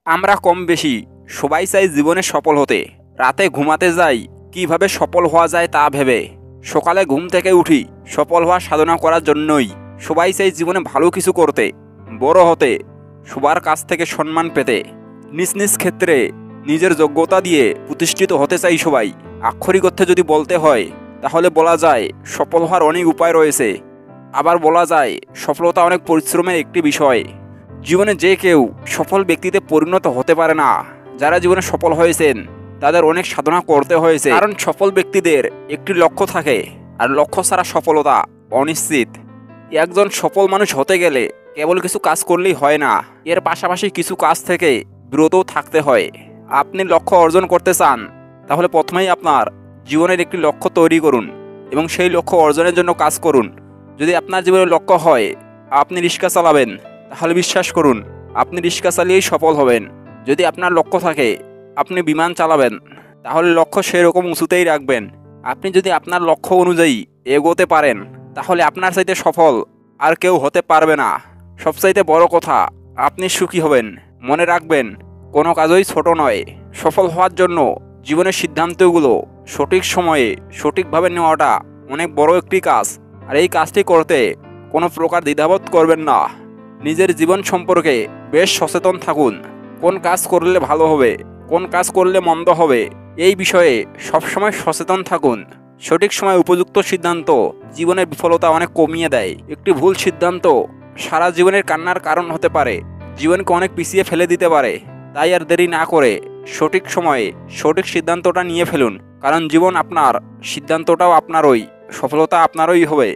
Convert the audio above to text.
আমরা কম বেশি সবাই চাই জীবনে সফল হতে। রাতে ঘুমাতে যাই কিভাবে সফল হওয়া যায় তা ভেবে। সকালে ঘুম থেকে উঠি সফল হওয়ার সাধনা করার জন্যই। সবাই চাই জীবনে ভালো কিছু করতে, বড় হতে, সবার কাছ থেকে সম্মান পেতে। নিজ নিজ ক্ষেত্রে নিজের যোগ্যতা দিয়ে প্রতিষ্ঠিত হতে চাই সবাই। আক্ষরিক অর্থে যদি বলতে হয় তাহলে বলা যায় সফল হওয়ার অনেক উপায় রয়েছে। আবার বলা যায় সফলতা অনেক পরিশ্রমের একটি বিষয়। জীবনে যে কেউ সফল ব্যক্তিতে পরিণত হতে পারে না। যারা জীবনে সফল হয়েছেন তাদের অনেক সাধনা করতে হয়েছে, কারণ সফল ব্যক্তিদের একটি লক্ষ্য থাকে, আর লক্ষ্য ছাড়া সফলতা অনিশ্চিত। একজন সফল মানুষ হতে গেলে কেবল কিছু কাজ করলেই হয় না, এর পাশাপাশি কিছু কাজ থেকে বিরতও থাকতে হয়। আপনি লক্ষ্য অর্জন করতে চান তাহলে প্রথমেই আপনার জীবনের একটি লক্ষ্য তৈরি করুন এবং সেই লক্ষ্য অর্জনের জন্য কাজ করুন। যদি আপনার জীবনের লক্ষ্য হয় আপনি রিক্সা চালাবেন, তাহলে বিশ্বাস করুন আপনি রিক্সা চালিয়েই সফল হবেন। যদি আপনার লক্ষ্য থাকে আপনি বিমান চালাবেন, তাহলে লক্ষ্য সেরকম উঁচুতেই রাখবেন। আপনি যদি আপনার লক্ষ্য অনুযায়ী এগোতে পারেন তাহলে আপনার চাইতে সফল আর কেউ হতে পারবে না। সবচাইতে বড় কথা, আপনি সুখী হবেন। মনে রাখবেন কোনো কাজই ছোট নয়। সফল হওয়ার জন্য জীবনের সিদ্ধান্তগুলো সঠিক সময়ে সঠিকভাবে নেওয়াটা অনেক বড় একটি কাজ। আর এই কাজটি করতে কোনো প্রকার দ্বিধাবোধ করবেন না। নিজের জীবন সম্পর্কে বেশ সচেতন থাকুন। কোন কাজ করলে ভালো হবে, কোন কাজ করলে মন্দ হবে, এই বিষয়ে সবসময় সচেতন থাকুন। সঠিক সময় উপযুক্ত সিদ্ধান্ত জীবনের বিফলতা অনেক কমিয়ে দেয়। একটি ভুল সিদ্ধান্ত সারা জীবনের কান্নার কারণ হতে পারে, জীবনকে অনেক পিছিয়ে ফেলে দিতে পারে। তাই আর দেরি না করে সঠিক সময়ে সঠিক সিদ্ধান্তটা নিয়ে ফেলুন, কারণ জীবন আপনার, সিদ্ধান্তটাও আপনারই, সফলতা আপনারই হবে।